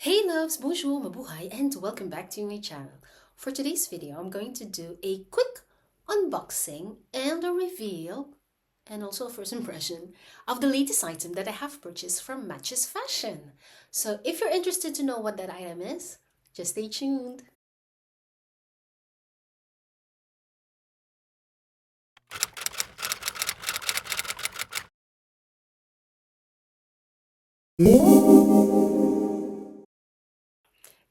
Hey loves, bonjour, mabuhay, and welcome back to my channel. For today's video, I'm going to do a quick unboxing and a reveal and also a first impression of the latest item that I have purchased from Matches Fashion. So if you're interested to know what that item is, just stay tuned.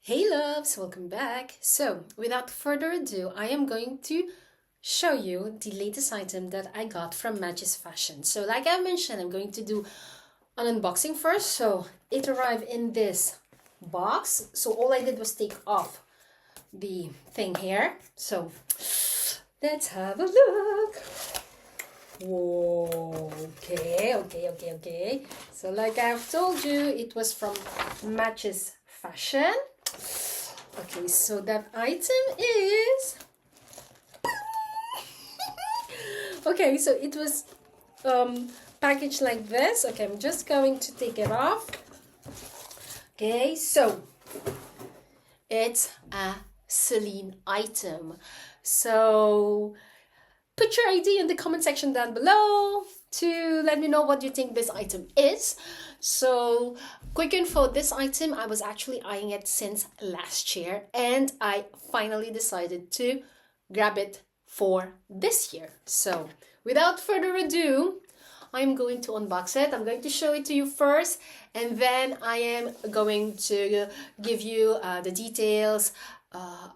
Hey loves, welcome back. So without further ado, I am going to show you the latest item that I got from Matches Fashion. So like I mentioned, I'm going to do an unboxing first. So it arrived in this box. So all I did was take off the thing here. So let's have a look. Whoa, okay. So like I've told you, it was from Matches Fashion. Okay, so that item is okay, so it was packaged like this. Okay, I'm just going to take it off. Okay, so it's a CELINE item. So put your ID in the comment section down below to let me know what you think this item is. So quick info, this item I was actually eyeing it since last year and I finally decided to grab it for this year. So without further ado, I'm going to unbox it. I'm going to show it to you first, and then I am going to give you the details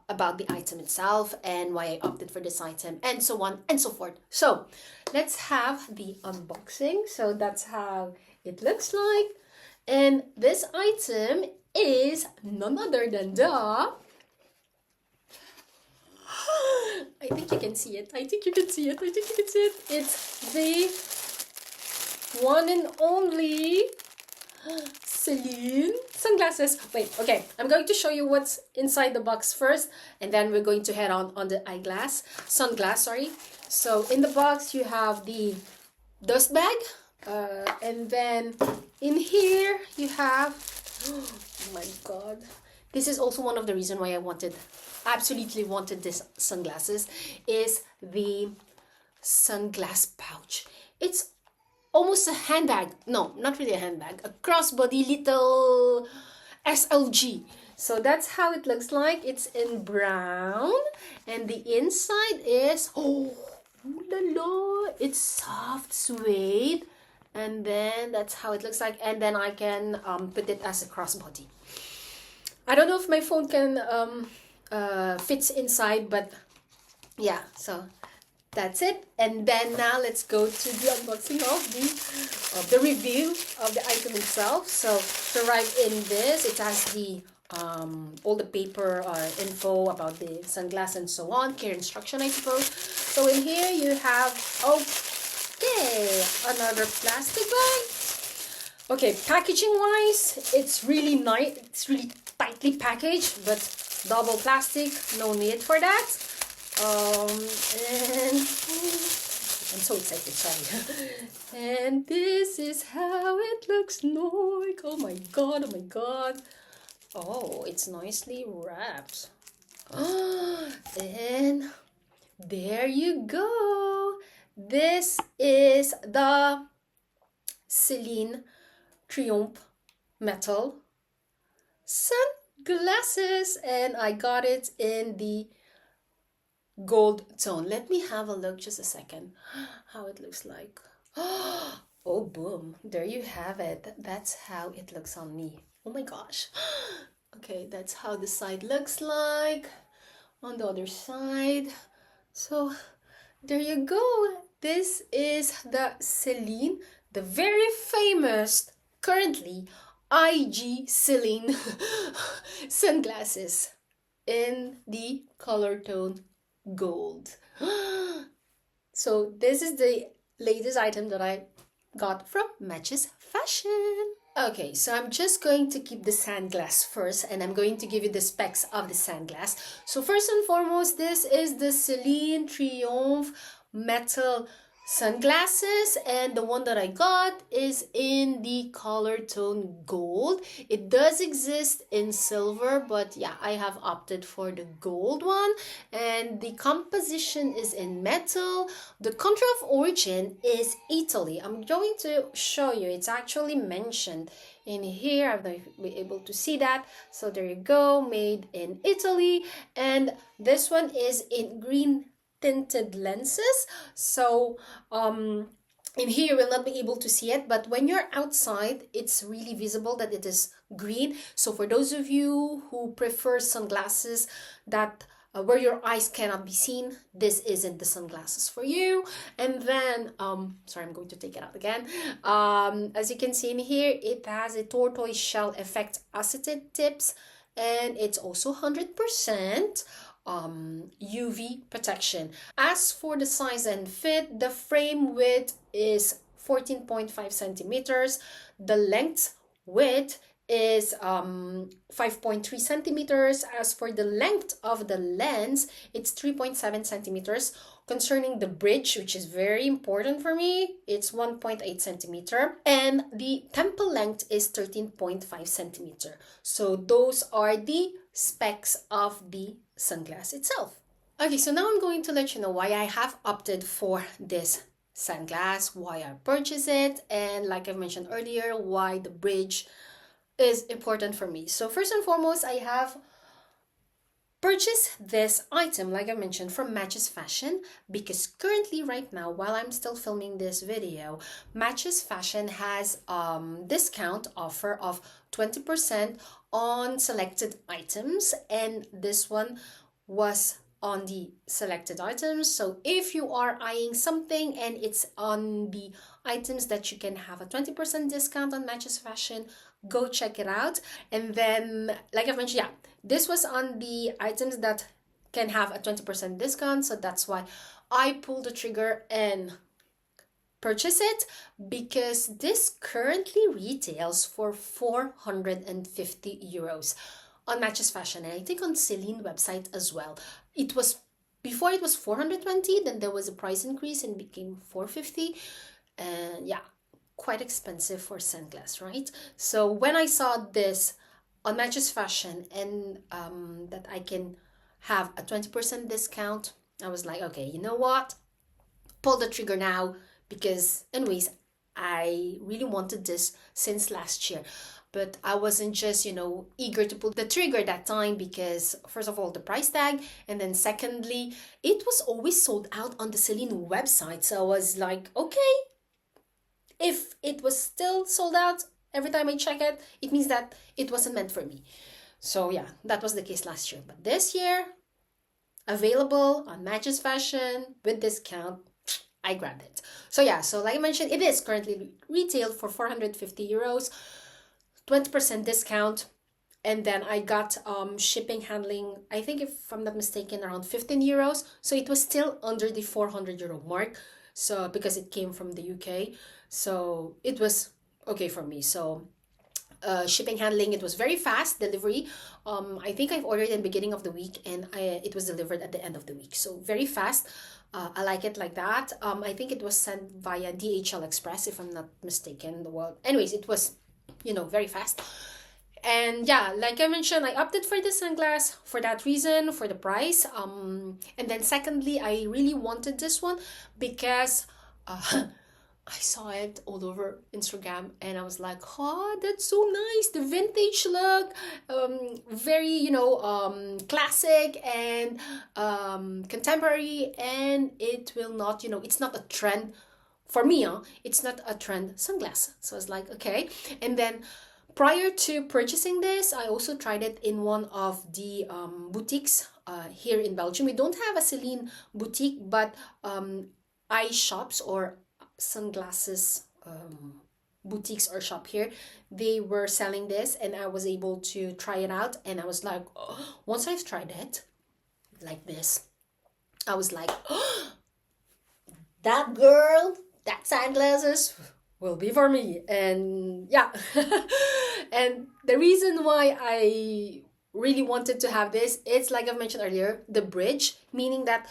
about the item itself and why I opted for this item and so on and so forth. So let's have the unboxing. So that's how it looks like. And this item is none other than the I think you can see it. It's the one and only CELINE sunglasses. Wait, okay. I'm going to show you what's inside the box first, and then we're going to head on the sunglass, sorry. So in the box, you have the dust bag, and then in here, you have, oh my God. This is also one of the reasons why I absolutely wanted this sunglasses, is the sunglass pouch. It's almost a handbag. No, not really a handbag. A crossbody little SLG. So that's how it looks like. It's in brown. And the inside is, oh la la, it's soft suede. And then that's how it looks like. And then I can put it as a crossbody. I don't know if my phone can fits inside, but yeah, so that's it. And then now let's go to the unboxing of the review of the item itself. So to arrive in this, it has the all the paper info about the sunglass and so on, care instruction, I suppose. So in here you have, okay, another plastic bag. Okay, packaging wise, it's really nice. It's really tightly packaged, but double plastic, no need for that. And I'm so excited, sorry. And this is how it looks like. Oh my God. Oh, it's nicely wrapped. And there you go. This is the CELINE Triomphe metal sunglasses, and I got it in the gold tone. Let me have a look just a second how it looks like. Oh boom, there you have it. That's how it looks on me. Oh my gosh. Okay, that's how the side looks like on the other side. So there you go. This is the CELINE, the very famous, currently IG CELINE sunglasses in the color tone gold. So this is the latest item that I got from Matches Fashion. Okay, so I'm just going to keep the sunglass first, and I'm going to give you the specs of the sunglass. So first and foremost, this is the CELINE Triomphe metal sunglasses, and the one that I got is in the color tone gold. It does exist in silver, but yeah, I have opted for the gold one, and the composition is in metal. The country of origin is Italy. I'm going to show you. It's actually mentioned in here. I've not been able to see that, so there you go, made in Italy. And this one is in green tinted lenses. So in here you will not be able to see it, but when you're outside it's really visible that it is green. So for those of you who prefer sunglasses that where your eyes cannot be seen, this isn't the sunglasses for you. And then sorry, I'm going to take it out again. As you can see in here, it has a tortoise shell effect acetate tips, and it's also 100% UV protection. As for the size and fit, the frame width is 14.5 centimeters. The length width is 5.3 centimeters. As for the length of the lens, it's 3.7 centimeters. Concerning the bridge, which is very important for me, it's 1.8 centimeter, and the temple length is 13.5 centimeter. So those are the specs of the sunglass itself. Okay, so now I'm going to let you know why I have opted for this sunglass, why I purchased it, and like I mentioned earlier, why the bridge is important for me. So first and foremost, I have purchased this item, like I mentioned, from Matches Fashion, because currently right now, while I'm still filming this video, Matches Fashion has discount offer of 20% on selected items, and this one was on the selected items. So if you are eyeing something and it's on the items that you can have a 20% discount on Matches Fashion, go check it out. And then, like I've mentioned, yeah, this was on the items that can have a 20% discount, so that's why I pulled the trigger and purchase it, because this currently retails for 450 euros on Matches Fashion, and I think on CELINE website as well. It was, before it was 420, then there was a price increase and became 450, and yeah, quite expensive for sunglasses, right? So when I saw this on Matches Fashion and that I can have a 20% discount, I was like, okay, you know what? Pull the trigger now, because anyways, I really wanted this since last year. But I wasn't just, eager to pull the trigger that time because, first of all, the price tag, and then secondly, it was always sold out on the CELINE website. So I was like, okay, if it was still sold out every time I check it, it means that it wasn't meant for me. So yeah, that was the case last year. But this year, available on Matches Fashion with discount, I grabbed it. So yeah, so like I mentioned, it is currently retailed for 450 euros, 20% discount. And then I got shipping, handling, I think if I'm not mistaken, around 15 euros. So it was still under the 400 euro mark. So because it came from the UK. So it was okay for me. So shipping, handling, it was very fast delivery. I think I've ordered in the beginning of the week and it was delivered at the end of the week. So very fast. I like it like that. I think it was sent via DHL Express, if I'm not mistaken. Well, anyways, it was, very fast. And yeah, like I mentioned, I opted for the sunglass for that reason, for the price. And then secondly, I really wanted this one because I saw it all over Instagram and I was like, oh, that's so nice. The vintage look, very, classic and contemporary, and it will not, it's not a trend for me, it's not a trend sunglass. So I was like, okay. And then prior to purchasing this, I also tried it in one of the boutiques here in Belgium. We don't have a CELINE boutique, but eye shops or sunglasses boutiques or shop here, they were selling this and I was able to try it out. And I was like, oh, once I've tried it like this, I was like, oh, that girl, that sunglasses will be for me. And yeah. And the reason why I really wanted to have this, it's like I've mentioned earlier, the bridge, meaning that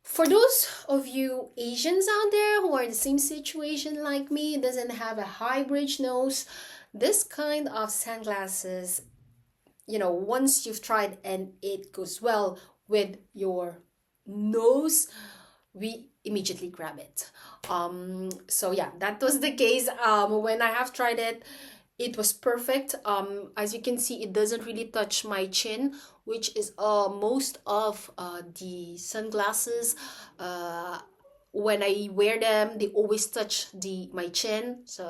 For those of you Asians out there who are in the same situation like me, doesn't have a high bridge nose, this kind of sunglasses, you know, once you've tried and it goes well with your nose, we immediately grab it. So yeah, that was the case. When I have tried it, it was perfect. As you can see, it doesn't really touch my chin, which is most of the sunglasses. When I wear them, they always touch my chin, so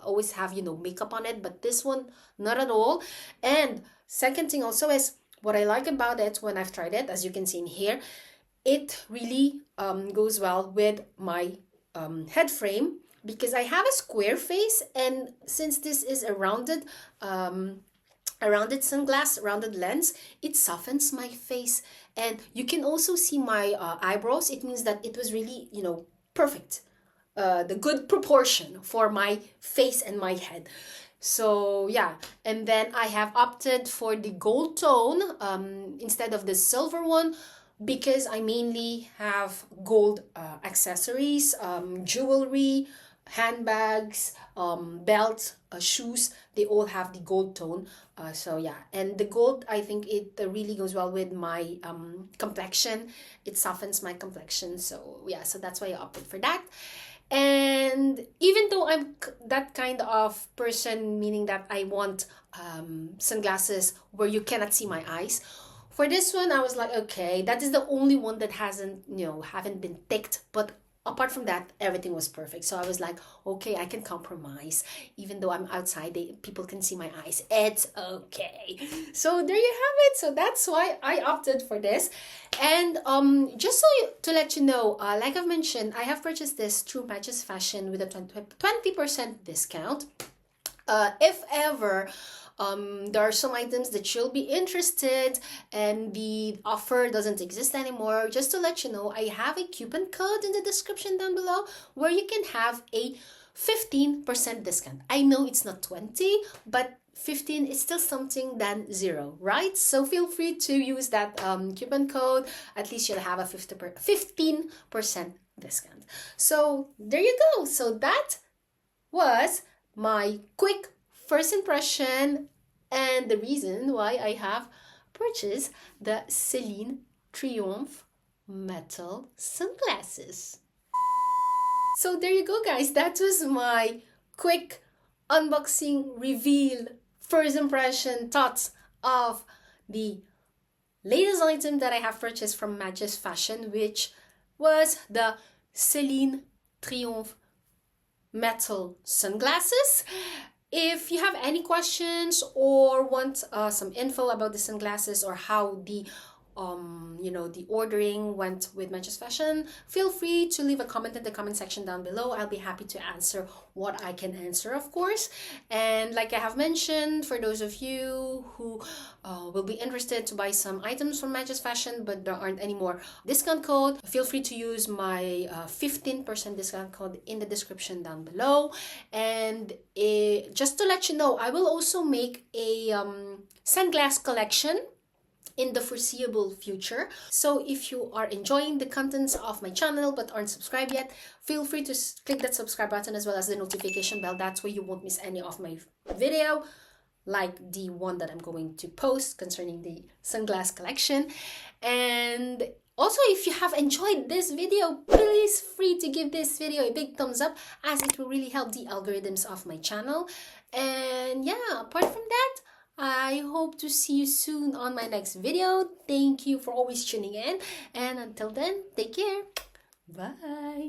I always have, you know, makeup on it. But this one, not at all. And second thing also is what I like about it when I've tried it, as you can see in here, it really goes well with my head frame, because I have a square face, and since this is a rounded sunglass, rounded lens, it softens my face. And you can also see my eyebrows. It means that it was really, you know, perfect, the good proportion for my face and my head. So yeah, and then I have opted for the gold tone instead of the silver one, because I mainly have gold accessories, jewelry, handbags, belts, shoes. They all have the gold tone. So yeah, and the gold, I think it really goes well with my complexion. It softens my complexion. So yeah, so that's why I opted for that. And even though I'm that kind of person, meaning that I want sunglasses where you cannot see my eyes, for this one I was like, okay, that is the only one that hasn't, you know, haven't been ticked. But apart from that, everything was perfect. So I was like, okay, I can compromise. Even though I'm outside, people can see my eyes. It's okay. So there you have it. So that's why I opted for this. And just to let you know, like I've mentioned, I have purchased this through Matches Fashion with a 20% discount. If ever there are some items that you'll be interested and the offer doesn't exist anymore, just to let you know, I have a coupon code in the description down below where you can have a 15% discount. I know it's not 20, but 15 is still something than 0, right? So feel free to use that coupon code. At least you'll have a 15% discount. So there you go. So that was my quick first impression and the reason why I have purchased the CELINE Triomphe metal sunglasses. So there you go, guys. That was my quick unboxing, reveal, first impression, thoughts of the latest item that I have purchased from Matches Fashion, which was the CELINE Triomphe metal sunglasses. If you have any questions or want some info about the sunglasses or how the the ordering went with Matches Fashion, feel free to leave a comment in the comment section down below. I'll be happy to answer what I can answer, of course. And like I have mentioned, for those of you who will be interested to buy some items from Matches Fashion but there aren't any more discount code, feel free to use my 15% discount code in the description down below. And just to let you know, I will also make a sunglass collection in the foreseeable future. So if you are enjoying the contents of my channel but aren't subscribed yet, feel free to click that subscribe button as well as the notification bell. That's way you won't miss any of my video, like the one that I'm going to post concerning the sunglass collection. And also, if you have enjoyed this video, please free to give this video a big thumbs up, as it will really help the algorithms of my channel. And yeah, apart from that, I hope to see you soon on my next video. Thank you for always tuning in. And until then, take care. Bye.